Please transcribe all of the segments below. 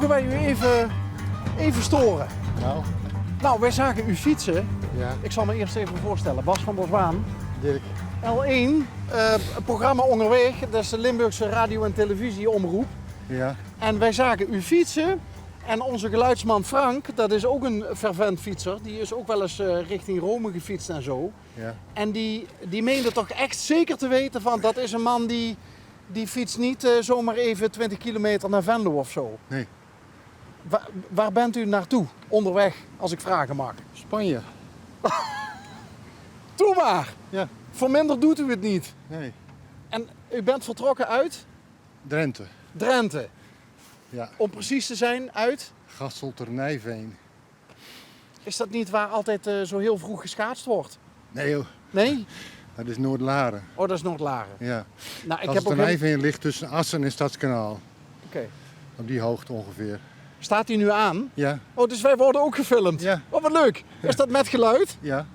Mogen wij u even storen? Nou, Nou, wij zagen u fietsen. ja, Ik zal me eerst even voorstellen. Bas van der Zwaan. Dirk. L1, een programma onderweg. Dat is de Limburgse radio- en televisieomroep. Ja, En wij zagen u fietsen. En onze geluidsman Frank, dat is ook een fervent fietser. Die is ook wel eens richting Rome gefietst en zo. ja. En die meende toch echt zeker te weten van dat is een man die fietst niet zomaar even 20 kilometer naar Venlo of zo. Nee. Waar bent u naartoe onderweg, als ik vragen mag? Spanje. Doe maar! Ja. Voor minder doet u het niet. Nee. En u bent vertrokken uit Drenthe. Drenthe. Ja. Om precies te zijn uit, Gastelternijveen. is dat niet waar altijd zo heel vroeg geschaatst wordt? Nee joh, Nee? dat is Noord-Laren. Oh, dat is Noord-Laren. Ja. Nou, ik heb ook Gastelternijveen ligt tussen Assen en Stadskanaal. Oké. Op die hoogte ongeveer. Staat hij nu aan? Ja. Oh, dus wij worden ook gefilmd. Ja. Oh, wat leuk. Is dat met geluid? Ja.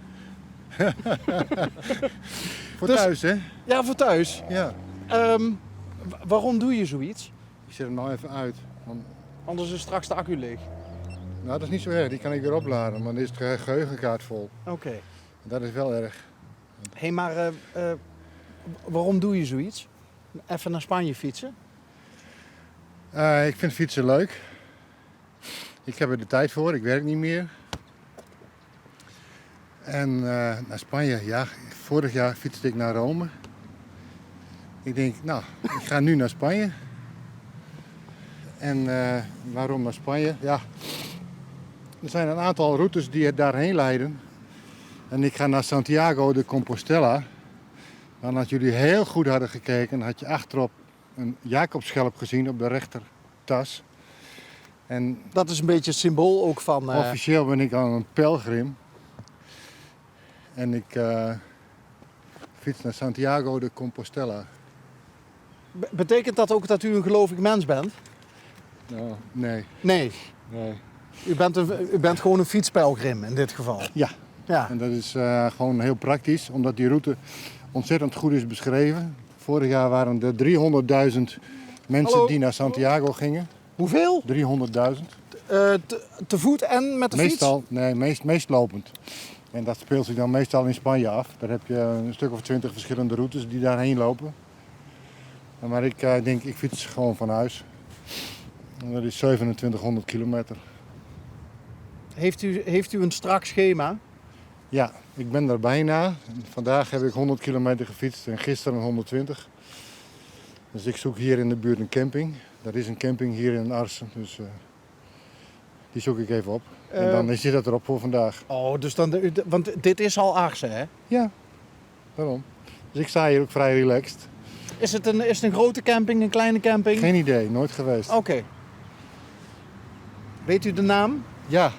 Voor Dus- thuis hè? Ja, voor thuis. Ja. Waarom doe je zoiets? Ik zet hem nou even uit. Want, Anders is straks de accu leeg. nou dat is niet zo erg, die kan ik weer opladen. Maar dan is de geheugenkaart vol. Oké. Dat is wel erg. Hé, maar waarom doe je zoiets? Even naar Spanje fietsen? Ik vind fietsen leuk. Ik heb er de tijd voor, ik werk niet meer. En naar Spanje, ja, vorig jaar fietste ik naar Rome. Ik denk, nou, ik ga nu naar Spanje. En waarom naar Spanje? Ja, er zijn een aantal routes die daarheen leiden. En ik ga naar Santiago de Compostela. Dan als jullie heel goed hadden gekeken, had je achterop een Jacobsschelp gezien op de rechtertas. En Dat is een beetje het symbool ook van... officieel ben ik al een pelgrim. En ik fiets naar Santiago de Compostela. Betekent dat ook dat u een gelovig mens bent? Nou, nee. Nee. Nee. U bent gewoon een fietspelgrim in dit geval. Ja, Ja. en dat is gewoon heel praktisch, omdat die route ontzettend goed is beschreven. Vorig jaar waren er 300.000 mensen Hallo? die naar Santiago gingen. Hoeveel? 300.000. Te voet en met de Meestal, nee, meest lopend. En dat speelt zich dan meestal in Spanje af. Daar heb je een stuk of 20 verschillende routes die daarheen lopen. Maar ik denk, ik fiets gewoon van huis. En dat is 2700 kilometer. fiets? Heeft u een strak schema? Ja, ik ben er bijna. Vandaag heb ik 100 kilometer gefietst en gisteren 120. Dus ik zoek hier in de buurt een camping. Er is een camping hier in Arsen, dus die zoek ik even op. En dan zit dat erop voor vandaag. Oh, dus dan... Want dit is al Arsen, hè? Ja, daarom. Dus ik sta hier ook vrij relaxed. Is het een grote camping, een kleine camping? Geen idee, nooit geweest. Oké. Weet u de naam? Ja,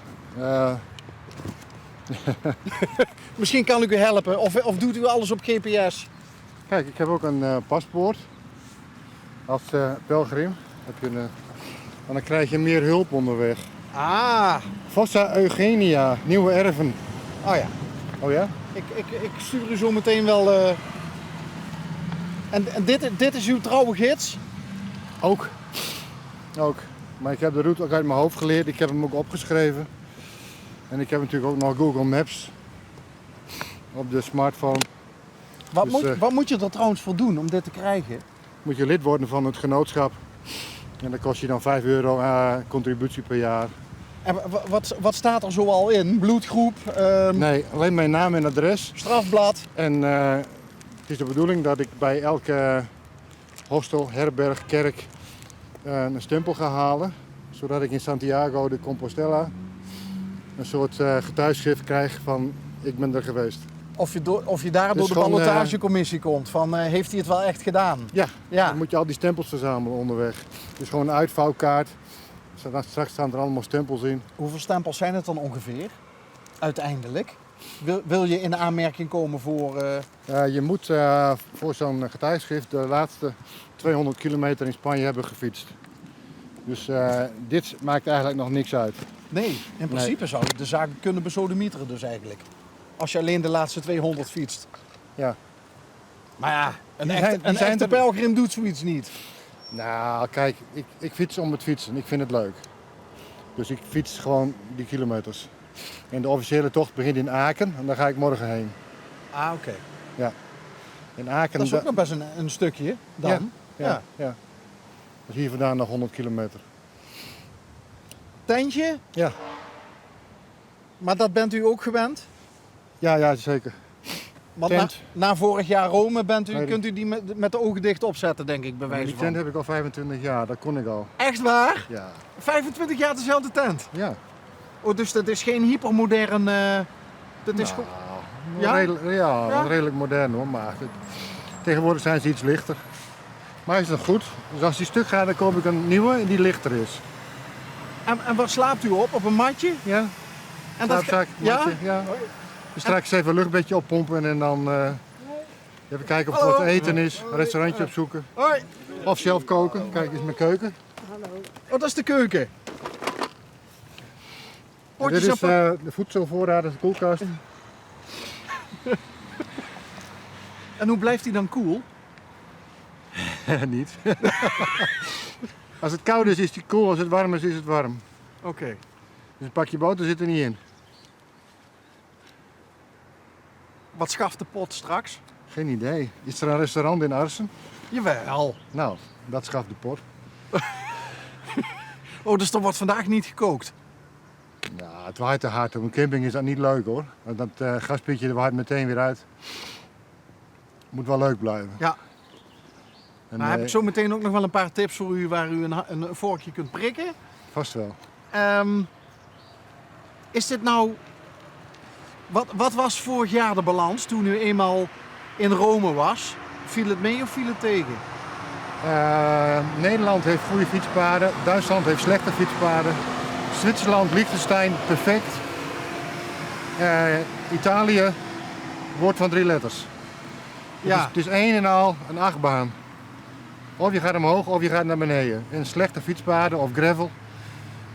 Misschien kan ik u helpen. Of doet u alles op GPS? kijk, ik heb ook een paspoort. Als pelgrim heb je en dan krijg je meer hulp onderweg. Ah. Fossa Eugenia, Nieuwe Erven. Oh ja. Oh ja? Ik stuur u zo meteen wel... En dit is uw trouwe gids? Ook. Ook. Maar ik heb de route ook uit mijn hoofd geleerd. Ik heb hem ook opgeschreven. En ik heb natuurlijk ook nog Google Maps op de smartphone. Wat moet je er trouwens voor doen om dit te krijgen? Moet je lid worden van het genootschap. En dat kost je dan €5 contributie per jaar. En wat staat er zoal in? Bloedgroep? Nee, alleen mijn naam en adres. Strafblad? En het is de bedoeling dat ik bij elke hostel, herberg, kerk een stempel ga halen. Zodat ik in Santiago de Compostela een soort getuigschrift krijg van ik ben er geweest. Of je daar Dus door de gewoon, ballotagecommissie komt van heeft hij het wel echt gedaan? Ja, Ja. dan moet je al die stempels verzamelen onderweg. Dus gewoon een uitvouwkaart. Straks staan er allemaal stempels in. Hoeveel stempels zijn het dan ongeveer? Uiteindelijk. Wil je in aanmerking komen voor... Je moet voor zo'n getuigschrift de laatste 200 kilometer in Spanje hebben gefietst. Dus dit maakt eigenlijk nog niks uit. Nee, in principe zou je de zaak kunnen besodemieteren dus eigenlijk. Als je alleen de laatste 200 fietst. Ja. Maar ja, een zijn echte er- pelgrim doet zoiets niet. Nou, kijk, ik fiets om het fietsen. Ik vind het leuk. Dus ik fiets gewoon die kilometers. En de officiële tocht begint in Aken en daar ga ik morgen heen. Ah, oké. In Aken, Dat is ook nog best een stukje dan. ja. Dat is hier vandaan nog 100 kilometer. Tentje, Ja, maar dat bent u ook gewend? ja, zeker. Want Tent. na vorig jaar Rome Nee, kunt u die met de ogen dicht opzetten, denk ik, bij wijze Die van. tent heb ik al 25 jaar, dat kon ik al. Echt waar? Ja. 25 jaar dezelfde tent? Ja. Oh, dus dat is geen hypermodern... dat is Nou, Ja? Ja? redelijk modern hoor, maar tegenwoordig zijn ze iets lichter. Maar hij is nog goed. Dus als die stuk gaat, dan koop ik een nieuwe die lichter is. En waar slaapt u op? Op een matje? Ja, En slaapzak, ja? matje, ja. Dus straks even een luchtbedje oppompen en dan even kijken of er Hallo. wat te eten is. Een restaurantje opzoeken. Hoi. Of zelf koken. Kijk, dit is mijn keuken. Oh, dat is de keuken. En Potjes dit is en de voedselvoorraad, dat is de koelkast. En hoe blijft hij dan koel? Niet. Als het koud is, is die koel. Als het warm is, is het warm. Oké. Dus een pakje boter zit er niet in. Wat schaft de pot straks? Geen idee. Is er een restaurant in Arsen? Jawel. Nou, dat schaft de pot. Oh, dus er wordt vandaag niet gekookt. Nou, het waait te hard. Op een camping is dat niet leuk hoor. Want dat gaspietje waait meteen weer uit. Moet wel leuk blijven. Ja. En, Maar heb ik zo meteen ook nog wel een paar tips voor u waar u een vorkje kunt prikken. Vast wel. Is dit nou... Wat was vorig jaar de balans toen u eenmaal in Rome was? Viel het mee of viel het tegen? Nederland heeft goede fietspaden. Duitsland heeft slechte fietspaden. Zwitserland, Liechtenstein, perfect. Italië, woord van 3 letters. Ja. Het is één en al een achtbaan. Of je gaat omhoog of je gaat naar beneden. En slechte fietspaden of gravel.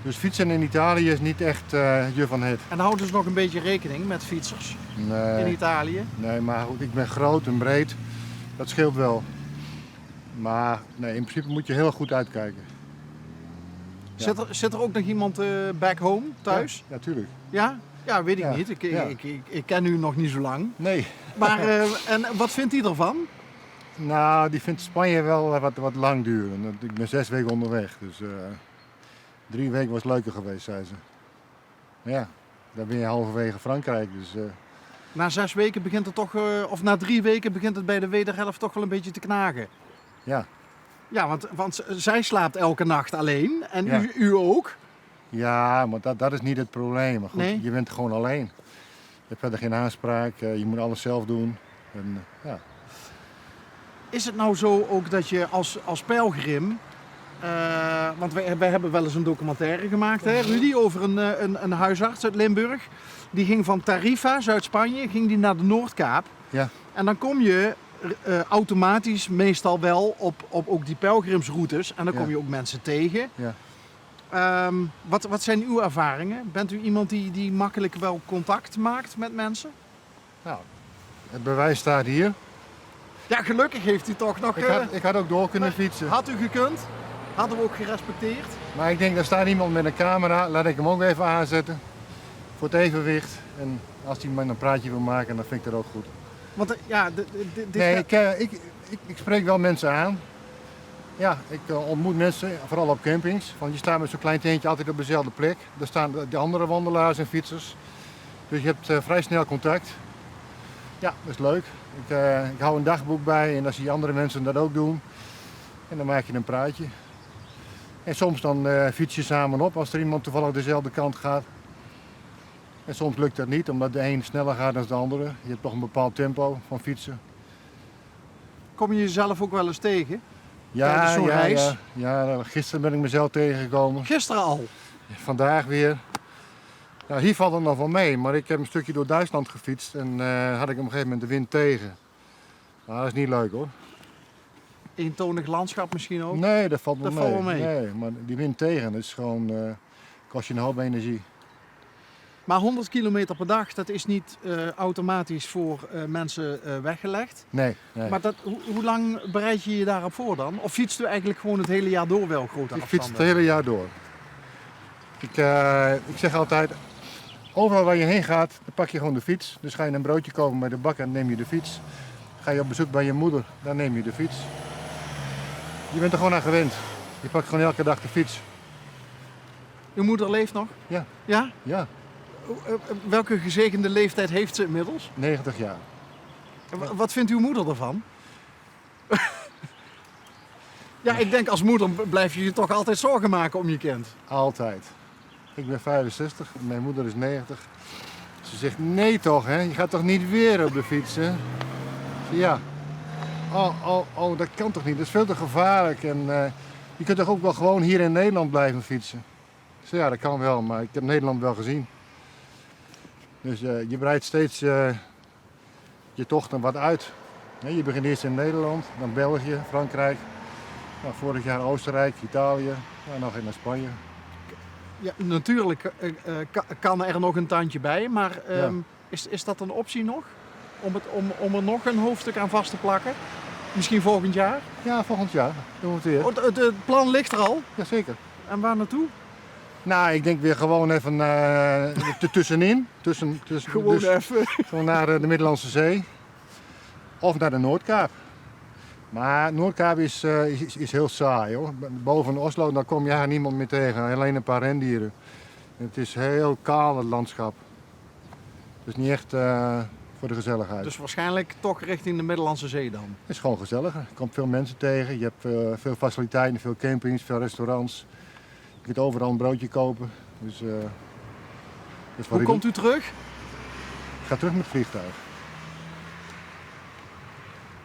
Dus fietsen in Italië is niet echt je van het. En houden ze nog een beetje rekening met fietsers in Nee, Italië? nee, maar goed, ik ben groot en breed. Dat scheelt wel. Maar nee, in principe moet je heel goed uitkijken. Ja. Zit er ook nog iemand back home thuis? Ja, tuurlijk. Ja? Ja, weet ik Ja. niet. Ik, Ja. ik ken u nog niet zo lang. Nee. Maar en wat vindt hij ervan? Nou, die vindt Spanje wel wat lang duren. Ik ben 6 weken onderweg. Dus 3 weken was leuker geweest, zei ze. Maar ja, dan ben je halverwege Frankrijk. Dus Na 6 weken begint het toch, of na 3 weken begint het bij de wederhelft toch wel een beetje te knagen. ja. Ja, want zij slaapt elke nacht alleen en Ja. u ook. Ja, maar dat is niet het probleem. Maar goed, Nee? je bent gewoon alleen. Je hebt verder geen aanspraak. Je moet alles zelf doen. En, ja. Is het nou zo ook dat je als pelgrim, want wij hebben wel eens een documentaire gemaakt, hè, Rudy, over een huisarts uit Limburg. Die ging van Tarifa, Zuid-Spanje, ging die naar de Noordkaap. Ja. En dan kom je automatisch meestal wel op ook die pelgrimsroutes en dan kom Ja. je ook mensen tegen. Ja. Wat zijn uw ervaringen? Bent u iemand die makkelijk wel contact maakt met mensen? Nou, het bewijs staat hier. Ja, gelukkig heeft u toch nog... Ik had ook door kunnen fietsen. Had u gekund? Hadden we ook gerespecteerd? Maar ik denk, daar staat iemand met een camera. Laat ik hem ook even aanzetten. Voor het evenwicht. En als hij met een praatje wil maken, dan vind ik dat ook goed. Want ja, dit Nee, ik spreek wel mensen aan. Ja, ik ontmoet mensen, vooral op campings. Want je staat met zo'n klein tentje altijd op dezelfde plek. Daar staan de andere wandelaars en fietsers. Dus je hebt vrij snel contact. Ja, dat is leuk. Ik hou een dagboek bij en dan zie je andere mensen dat ook doen. En dan maak je een praatje. En soms dan fiets je samen op als er iemand toevallig dezelfde kant gaat. En soms lukt dat niet, omdat de een sneller gaat dan de andere. Je hebt toch een bepaald tempo van fietsen. kom je jezelf ook wel eens tegen? Tijdens zo'n reis? Ja, gisteren ben ik mezelf tegengekomen. Gisteren al. Vandaag weer. Nou, hier valt het nog wel mee, maar ik heb een stukje door Duitsland gefietst en had ik op een gegeven moment de wind tegen. Nou, dat is niet leuk hoor. Eentonig landschap misschien ook. Nee, dat valt wel Dat mee. valt wel mee. Nee, maar die wind tegen, dat is gewoon, kost je een hoop energie. Maar 100 kilometer per dag, dat is niet automatisch voor mensen weggelegd. Nee. Maar hoe lang bereid je je daarop voor dan? Of fietst u eigenlijk gewoon het hele jaar door wel grote Ik afstanden? fiets het hele jaar door. Ik zeg altijd, overal waar je heen gaat, dan pak je gewoon de fiets. Dus ga je een broodje kopen bij de bakker, dan neem je de fiets. Ga je op bezoek bij je moeder, dan neem je de fiets. Je bent er gewoon aan gewend. Je pakt gewoon elke dag de fiets. Uw moeder leeft nog? Ja, Ja? ja, Welke gezegende leeftijd heeft ze inmiddels? 90 jaar. Wat vindt uw moeder ervan? Ja, ik denk als moeder blijf je je toch altijd zorgen maken om je kind. Altijd. Ik ben 65 en mijn moeder is 90. Ze zegt, nee toch, hè? Je gaat toch niet weer op de fiets, hè? Ik zeg, ja. Oh, dat kan toch niet? Dat is veel te gevaarlijk. En je kunt toch ook wel gewoon hier in Nederland blijven fietsen? Ik zeg, ja, dat kan wel, maar ik heb Nederland wel gezien. Dus je breidt steeds je tochten wat uit. Je begint eerst in Nederland, dan België, Frankrijk. Nou, vorig jaar Oostenrijk, Italië, nou, nog naar Spanje. Ja, natuurlijk kan er nog een tandje bij, maar Ja. is dat een optie nog? Om er nog een hoofdstuk aan vast te plakken? Misschien volgend jaar? Ja, volgend jaar doen we het weer. Oh, het plan ligt er al. Jazeker. En waar naartoe? Nou, ik denk weer gewoon even tussenin. Gewoon dus even. gewoon naar de Middellandse Zee. Of naar de Noordkaap. Maar Noordkaap is heel saai hoor. Boven Oslo daar kom je eigenlijk niemand meer tegen. Alleen een paar rendieren. Het is heel kaal het landschap. Dus niet echt voor de gezelligheid. Dus waarschijnlijk toch richting de Middellandse Zee dan. Het is gewoon gezelliger. Je komt veel mensen tegen. Je hebt veel faciliteiten, veel campings, veel restaurants. Je kunt overal een broodje kopen. Dus, dat is wel Hoe komt u terug? Ik ga terug met het vliegtuig.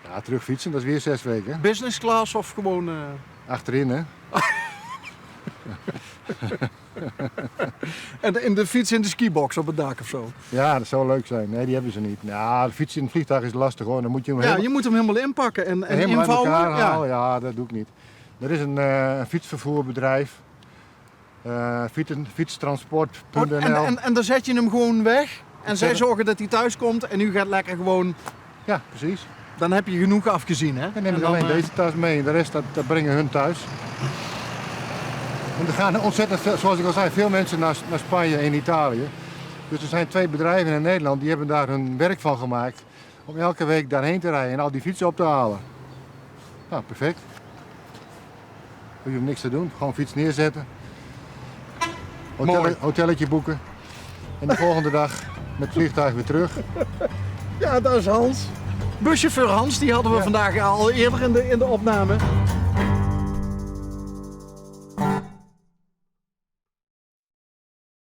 Ja, terug fietsen, dat is weer 6 weken. Business class of gewoon... Achterin, hè? En in de fiets in de skibox op het dak of zo? Ja, dat zou leuk zijn. Nee, die hebben ze niet. Ja, de fiets in het vliegtuig is lastig hoor. Dan moet je hem Ja, je moet hem helemaal inpakken en helemaal uit invouwen. elkaar Ja. halen. Ja, dat doe ik niet. Er is een fietsvervoerbedrijf. Fietstransport.nl. En dan zet je hem gewoon weg. En zij zorgen dat hij thuis komt en u gaat lekker gewoon... Ja, precies. Dan heb je genoeg afgezien, hè? Dan neem ik En dan, alleen deze tas mee. De rest dat brengen hun thuis. En er gaan ontzettend veel, zoals ik al zei, veel mensen naar Spanje en Italië. Dus er zijn 2 bedrijven in Nederland die hebben daar hun werk van gemaakt. Om elke week daarheen te rijden en al die fietsen op te halen. Nou, perfect. Hoef je niks te doen. Gewoon fiets neerzetten. Mooi. Hotelletje boeken. En de volgende dag met het vliegtuig weer terug. Ja, dat is Hans. Buschauffeur Hans, die hadden we vandaag al eerder in de opname.